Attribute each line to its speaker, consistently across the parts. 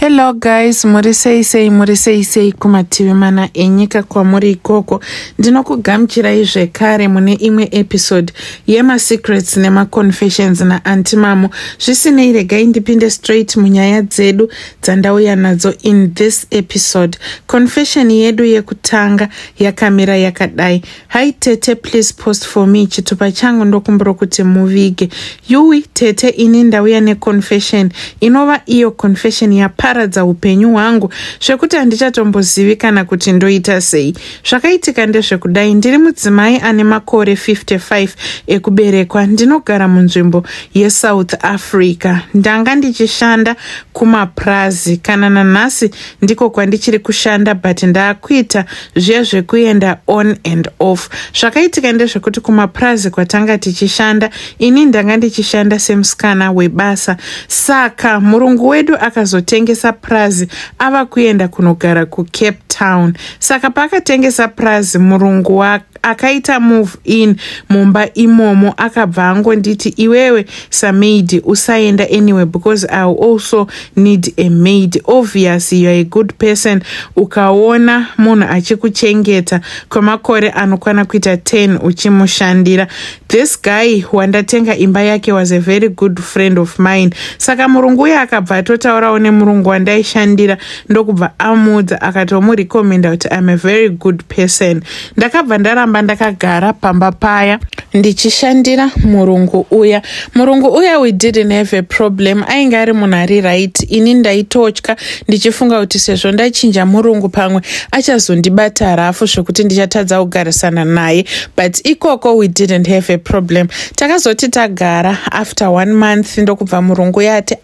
Speaker 1: Hello guys, muri sei kumativi mana enyika kwamuri ikoko. Ndinokugamuchirai zvekare mune imwe episode yema secrets nema confessions na antimamo. Zvisinei regai ndipinde straight munyaya dzedu dzandauya nadzo in this episode. Confession yedu yekutanga yakamira yakadai. Hi Tete, please post for me. Chitupa changu ndokumbura kuti muvige. Yui Tete, ini ndauya ne confession. Inova iyo confession ya paradza upenyu hwangu zvekuti handichatombozivi kana kuti ndoita sei. Zvakaitika ndezvekudai, ndiri mudzimai ane makore 55 ekuberekwa. Ndinogara munzvimbo yeSouth Africa. Ndanga ndichishanda kumaprazi. Kana nanhasi ndiko kwandichiri kushanda, but ndaakuita zviya zvekuenda on and off. Zvakaitika ndezvekuti kumaprazi kwatanga tichishanda, ini ndanga ndichishanda semusikana webasa. Saka murungu wedu akazotengesa prazi ava kuenda kunogara kuCape Town. Saka paakatengesa prazi, murungu akaita move in mumba imomo. Akabva angonditi, iwewe samaid usaenda anyway because I also need a maid. Obviously you are a good person. Ukaona munhu achikuchengeta kwamakore anokwana kuita 10 uchimushandira. This guy wandatenga imba yake was a very good friend of mine. Saka murungu uya akabva atotaurawo nemurungu wandaishandira ndokubva amudza akatomurekomenda kuti I'm a very good person. Ndakabva ndaramba ndakagara pamba paya ndichishandira murungu uya. Murungu uya we didn't have a problem. Ainge ari munhu ari right. Ini ndaitotya ndichifunga kuti sezvo ndachinja murungu pamwe achazondibata rafu zvekuti ndichatadza kugarisana naye, but ikoko we didn't have a problem. Takazoti tagara after 1 month ndokubva murungu yati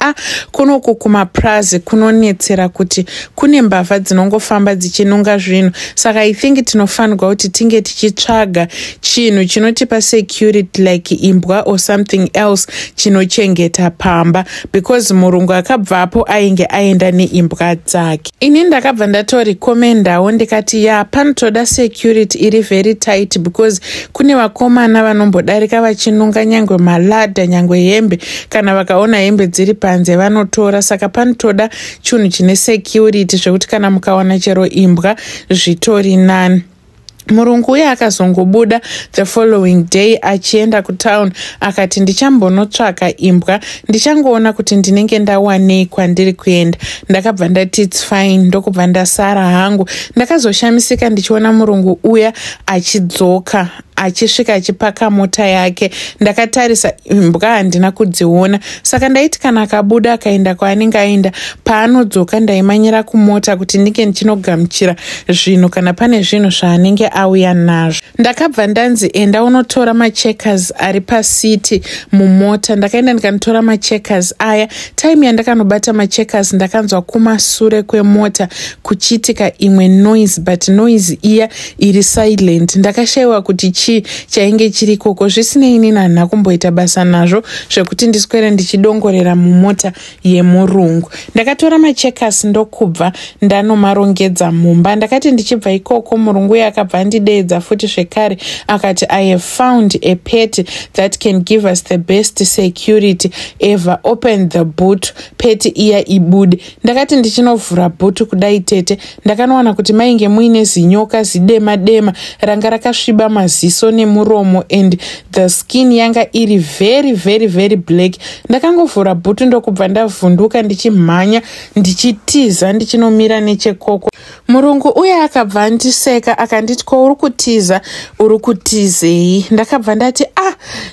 Speaker 1: kunoku kumaprazi kunonetsera kuti kune mbavha dzinongofamba dzichinunga zvinhu. Saka I think tinofanirwa kuti tinge tichitsvaga chinhu chinotipa security like imbwa or something else chinochengeta pamba, because murungu akabvapo ainge aenda neimbwa dzake. Ini ndakabva ndatorekomendawo ndikati panotoda security iri very tight because kune vakomana vanombodarika vachinunga nyangwe maladha nyangwe hembe, kana vakaona hembe dziri panze vanotora. Saka panotoda chinhu chine security zvekuti kana mukawana chero imbwa zvitori nani. Murungu uya akazongobuda the following day achienda kutown akati ndichambonotsvaka imbwa, ndichangoona kuti ndinenge ndawanei kwandiri kuenda. Ndakabva ndati it's fine, ndokubva ndasara hangu. Ndakazoshamisika ndichiona murungu uya achidzoka achisvika achipaka mota yake. Ndakatarisa imbwa handina kudziona, saka ndaiti kana akabuda akaenda kwaanenge aenda, paanodzoka ndaimanyira kumota kuti ndinge ndichinogamuchira zvinhu kana pane zvinhu zvaanenge auya nazvo. Ndakabva ndanzi enda unotora macheckers ari pasiti mumota. Ndakaenda ndikanotora macheckers aya. Time yandakanobata macheckers ndakanzwa kumasure kwemota kuchitika imwe noise, but noise iya iri silent. Ndakashayiwa kuti chainge chiri koko. Zvisinei ini handina kumboita basa nazvo zvekuti ndiswere ndichidongorera mumota yemurungu. Ndakatora macheckers ndokubva ndanomarongedza mumba. Ndakati ndichibva ikoko murungu uya akabva andideedza futi zvekare akati I have found a pet that can give us the best security ever. Open the boot, pet iya ibude. Ndakati ndichinovhura boot kudai Tete, ndakanowana kuti mainge muine zinyoka zidema dema ranga rakasviba maziso nemuromo, and the skin yanga iri very very very black. Ndakangovhura bhutu ndokubva ndavhunduka ndichimhanya ndichitiza ndichinomira nechekoko. Murungu uya akabva andiseka akanditi ko uri kutiza uri kutizei. Ndakabva ndati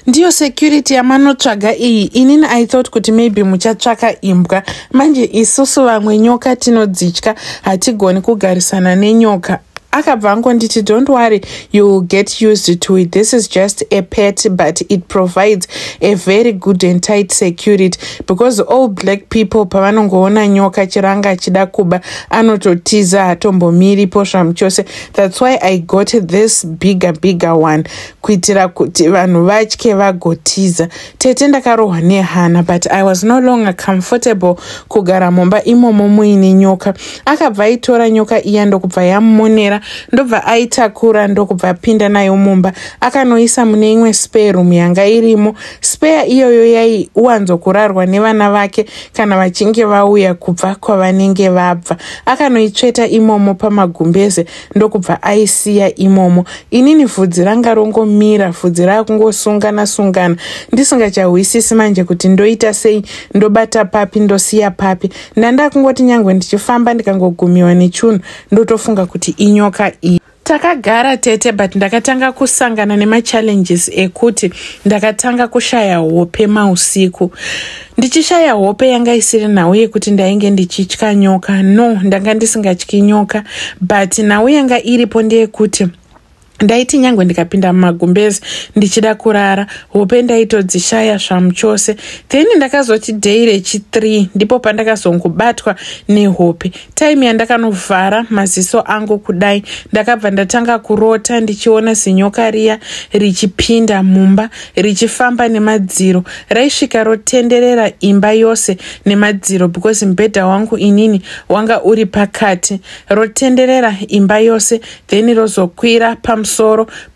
Speaker 1: ndiyo security yamanotsvaga iyi. Inini I thought kuti maybe muchatsvaka imbwa. Manje isusu vamwe nyoka tinodzitya, hatigoni kugarisana nenyoka. Akabva angonditi don't worry, you will get used to it. This is just a pet, but it provides a very good and tight security, because all black people pavanongoona nyoka chiranga achida kuba anototiza hatombomiripo zvamuchose. That's why I got this bigger one, kuitira kuti vanhu vatye vagotiza. Tete ndakarohwa nehana, but I was no longer comfortable kugara mumba imomo muine nyoka. Akabva aitora nyoka iya ndokubva yamumonera akanyarara ndobva aitakura ndokubva apinda nayo mumba akanoisa mune imwe spare room yanga irimo. Spare iyoyo yaiwanzokurarwa nevana vake kana vachinge vauya kubva kwavanenge vabva. Akanoitsveta imomo pamagumbeze ndokubva aisiya imomo. Inini vhudzi ranga rongomira, vhudzi rakungosungana sungana ndisingachahwisisi manje kuti ndoita sei, ndobata papi ndosiya papi. Ndanda kungoti nyangwe ndichifamba ndikangogumiwa nechunhu ndotofunga kuti inyoka iyi. Takagara tete but ndakatanga kusangana nema-challenges ekuti ndakatanga kushaya hope mausiku. Ndichishaya hope yanga isiri nhau yekuti ndainge ndichitya nyoka. No, ndanga ndisingatyi nyoka, but nhau yanga iripo ndeyekuti ndaiti nyangwe ndikapinda mumagumbezi ndichida kurara, hope ndaitodzishaya zvamuchose. Then ndakazoti day rechi3 ndipo pandakazongobatwa nehope. Time yandakanovhara maziso angu kudai ndakabva ndatanga kurota ndichiona zinyoka riya richipinda mumba richifamba nemadziro. Raisvika rotenderera imba yose nemadziro because mubhedha wangu inini wanga uri pakati. Rotenderera imba yose then rozokwira pamusoro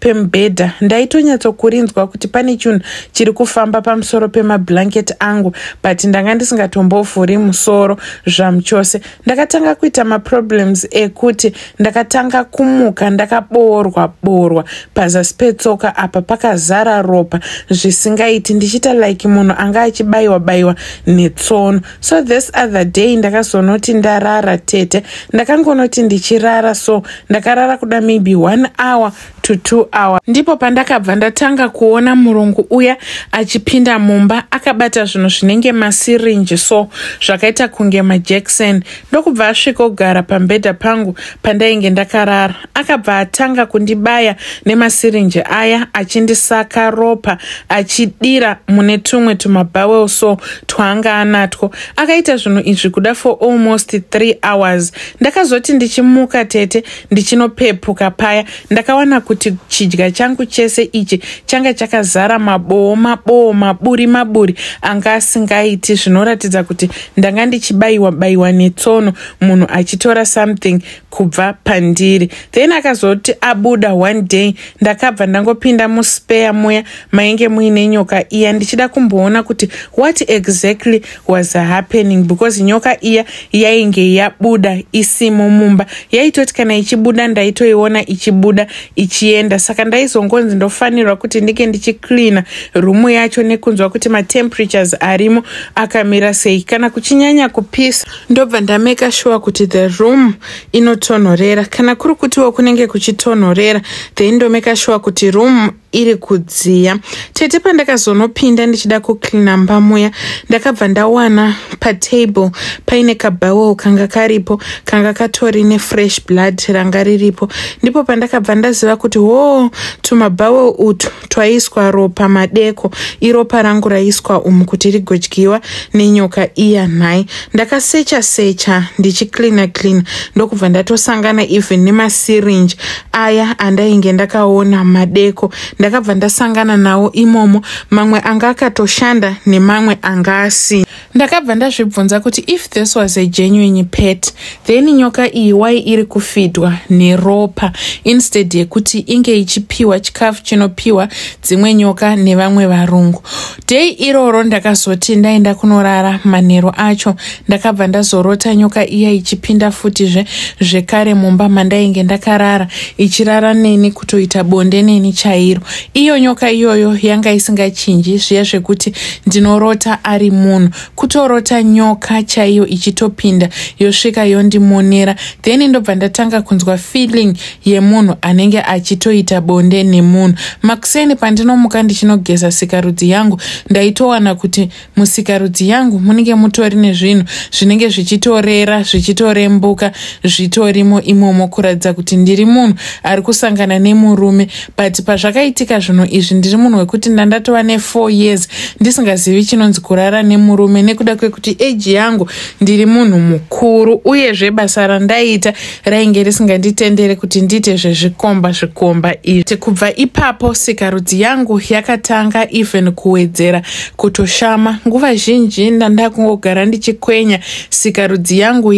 Speaker 1: pemubhedha. Ndaitonyatsokurinzwa kuti pane chinhu chiri kufamba pamusoro pemablanketi angu but ndanga ndisingatombovhuri musoro zvamuchose. Ndakatanga kuita maproblems ekuti ndakatanga kumuka ndakaboorwa pazasi petsoka apa pakazara ropa zvisingaiti ndichita like munhu anga achibayiwa netsono. So this other day ndakazonoti ndarara tete, ndakangonoti ndichirara, so ndakarara kuda maybe 1 hour to 2 hours. Ndipo pandakabva ndatanga kuona murungu uya achipinda mumba akabata zvinhu zvinenge masirinji, so zvakaita kunge majackson. Ndokubva asvikogara pambedha pangu pandainge ndakarara. Akabva atanga kundibaya nemasirinji aya achindisaka ropa achidira mune tumwe tumabhawel so twanga anatwo. Akaita zvinhu izvi kuda for almost 3 hours. Ndakazoti ndichimuka tete ndichinopepuka paya ndakawana kuti chidya changu chese ichi changa chakazara maboo maburi anga asingaiti, zvinoratidza kuti ndanga ndichibayiwa netsono munhu achitora something kubva pandiri. Then akazoti abuda one day ndakabva ndangopinda muspare muya mainge muine nyoka iya ndichida kumboona kuti what exactly was happening because nyoka iya yainge yabuda isimo mumba. Yaitoti kana ichibuda ndaitoiona ichibuda ichienda, saka ndaizongonzi ndofanirwa kuti ndike ndichicleana rumu yacho nekunzwa kuti matemperatures arimo akamira sei. Kana kuchinyanya kupisa ndobva ndameka sure kuti the room inotonhorera, kana kuri kutiwo kunenge kuchitonhorera then ndomeka sure kuti room iri kudziya. Tete pandakazonopinda ndichida kucleana mbamuya ndakabva ndawana patable paine kabhawel kanga karipo kanga katori nefresh blood ranga riripo. Ndipo pandakabva ndaziva kuti tumabhawel utu twaiswa ropa madeko, iropa rangu raiswa kuti rigodyiwa nenyoka iya nhai. Ndakasecha ndichicleana ndokubva ndatosangana even nemasirinji aya andainge ndakaona madeko. Ndakabva ndasangana nawo imomo, mamwe anga akatoshanda nemamwe anga asina. Ndakabva ndazvibvunza kuti if this was a genuine pet then nyoka iyi wai iri kufidwa neropa instead yekuti inge ichipiwa chikafu chinopiwa dzimwe nyoka nevamwe varungu. Day iroro ndakazoti ndaenda kunorara manheru acho ndakabva ndazorota nyoka iya ichipinda futizve zvekare mumba mandainge ndakarara ichirara neni kutoita bonde neni chairo. Iyo nyoka iyoyo yanga isingachinji zviya zvekuti ndinorota ari munhu, kutorota nyoka chaiyo ichitopinda yosvika yondimonera. Then ndobva ndatanga kunzwa feeling yemunhu anenge achitoita bonde nemunhu. Makuseni pandinomuka ndichinogeza sikarudzi yangu ndaitowana kuti musikarudzi yangu munenge mutori nezvinhu zvinenge zvichitorera zvichitorembuka zvitorimo imomo kuratidza kuti ndiri munhu ari kusangana nemurume. But pazvakaitika zvinhu izvi ndiri munhu wekuti ndatova ne4 years ndisingazivi chinonzi kurara nemurume nekuda kwekuti age yangu ndiri munhu mukuru uyezve basa randaita rainge risinganditendere kuti ndiite zvezvikomba izvi. Kubva ipapo sikarudzi yangu yakatanga even kuwedzera kutoshama. Nguva zhinji ndandakungogara ndichikwenya sikarudzi yangu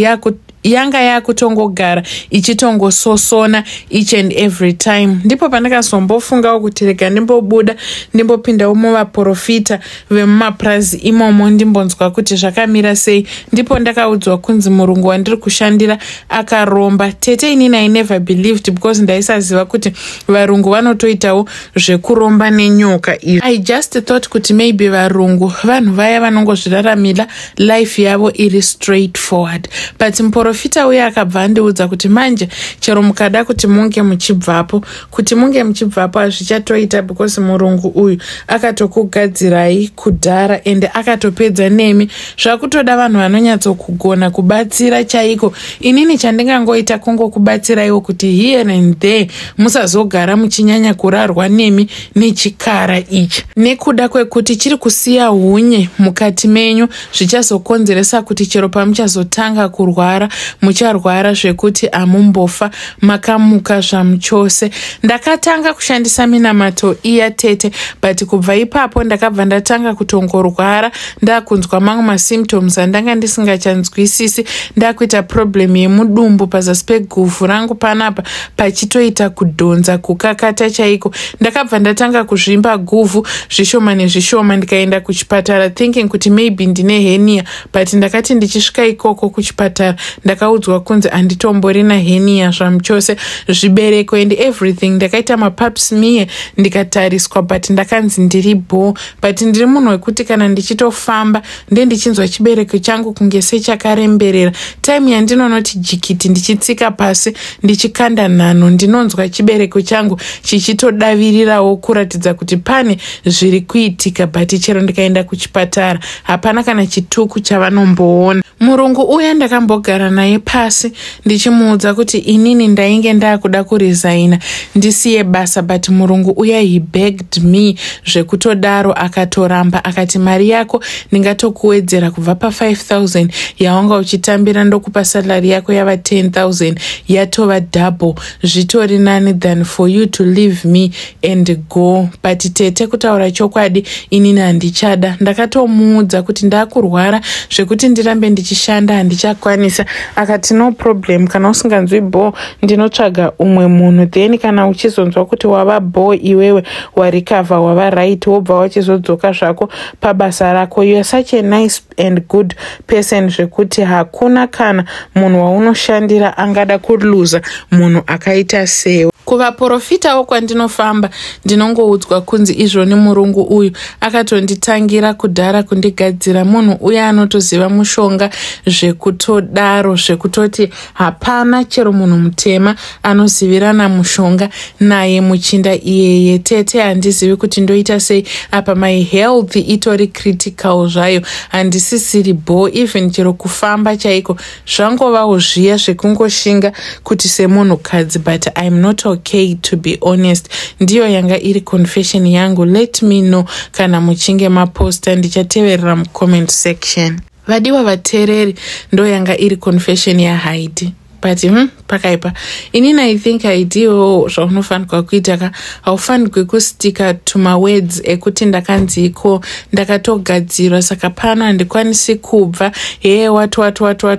Speaker 1: yanga yakutongogara ichitongososona each and every time. Ndipo pandakazombofungawo kuti rega ndimbobuda ndimbopindawo muvaprofita vemumapurazi imomo ndimbonzwa kuti zvakamira sei. Ndipo ndakaudzwa kunzi murungu wandiri kushandira akaromba. Tete inini I never believed because ndaisaziva kuti varungu vanotoitawo zvekuromba nenyoka. I just thought kuti maybe varungu vanhu vaya vanongozviraramira life yavo iri straightforward. But muprofita uya akabva andiudza kuti manje chero mukada kuti munge muchibvapo, kuti munge muchibvapo hazvichatoita because murungu uyu akatokugadzirai kudhara ende akatopedza nemi. Zvakutoda vanhu vanonyatsokugona kubatsira chaiko. Inini chandingangoita kungokubatsiraiwo kuti here and there musazogara muchinyanya kurarwa nemi nechikara ichi. Nekuda kwekuti chiri kusiya hunye mukati menyu zvichazokonzeresa kuti chero pamuchazotanga kurwara mucharwara zvekuti amumbofa makamuka zvamuchose. Ndakatanga kushandisa minamato iya tete, but kubva ipapo ndakabva ndatanga kutongorwara ndakunzwa mamwe masymptoms andanga ndisingachanzwisisi. Ndakuita problem yemudumbu pazasi peguvhu rangu panapa pachitoita kudhonza kukakata chaiko. Ndakabva ndatanga kuzvimba guvhu zvishoma nezvishoma ndikaenda kuchipatara thinking kuti maybe ndine hernia, but ndakati ndichisvika ikoko kuchipatara ndakaudzwa kunzi anditomborina hernia zvamuchose, zvibereko and everything. Ndakaita mapap smear ndikatariswa, but ndakanzi ndiri bho. But ndiri munhu wekuti kana ndichitofamba ndichinzwa chibereko changu kunge sechakaremberera. Time yandinonoti jikiti ndichitsika pasi ndichikanda nhano ndinonzwa chibereko changu chichitodavirirawo kuratidza kuti pane zviri kuitika. But chero ndikaenda kuchipatara hapana kana chituku chavanomboona. Murungu uya ndakambogara naye pasi ndichimuudza kuti inini ndainge ndakuda kuresigna ndisiye basa, but murungu uya he begged me zvekutodaro akatoramba akati mari yako ndingatokuwedzera kubva pa5,000 yawanga uchitambira ndokupa salary yako yava 10,000 yatova double. Zvitori nani than for you to leave me and go. But tete kutaura chokwadi inini handichada. Ndakatomuudza kuti ndakurwara zvekuti ndirambe ndichishanda handichakwanisa. Akati no problem, kana usinganzwi bho ndinotsvaga umwe munhu, then kana uchizonzwa kuti wava bho iwewe warikavha wava right wobva wachizodzoka zvako pabasa rako. You are such a nice and good person zvekuti hakuna kana munhu waunoshandira angada kuluza munhu akaita sewe. Kuvaprofitawo kwandinofamba ndinongoudzwa kunzi izvoni murungu uyu akatonditangira kudhara kundigadzira. Munhu uya anotoziva mushonga zvekutodaro zvekutoti hapana chero munhu mutema anozivirana mushonga naye muchinda iyeye. Tete handizivi kuti ndoita sei apa my health itori critical zvayo, handisisiri bho. Even chero kufamba chaiko zvangovawo zviya zvekungoshinga kuti semunhu kadzi, but I'm not okay to be honest. Ndiyo yanga iri confession yangu. Let me know kana muchinge maposta ndichateverera mucomment section. Vadiwa vatereri, ndo yanga iri confession ya Heidi. But pakaipa inini I think ideo zvaunofanirwa kuita haufanirwi kustika to my words ekuti ndakanziko ndakatogadzirwa saka pano handikwanisi kubva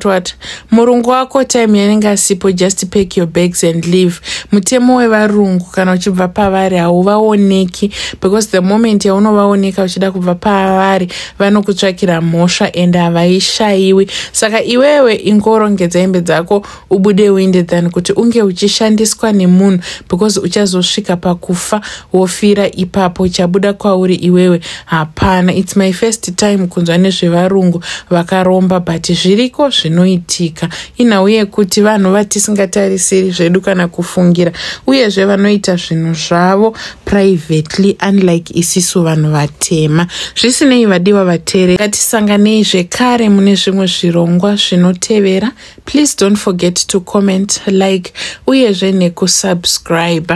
Speaker 1: what. Murungu wako time yanenge asipo, just pack your bags and leave. Mutemo wevarungu kana uchibva pavari hauvaoneki, because the moment yaunovaoneka uchida kubva pavari vanokutsvakira mhosva and havaishayiwi. Saka iwewe ingorongedza hembe dzako ubude winde than kuti unge uchishandiswa nemunhu, because uchazosvika pakufa wofira ipapo chabuda kwauri iwewe hapana. It's my first time kunzwa nezvevarungu vakaromba, but zviriko zvinoitika ina uye kuti vanhu vatisingatarisiri zvedu kana kufungira, uyezve vanoita zvinhu zvavo privately unlike isisu vanhu vatema. Zvisinei vadiwa vatere, ngatisanganei zvekare mune zvimwe zvirongwa zvinotevera. Please don't forget to comment, like uyezve nekusubscribe.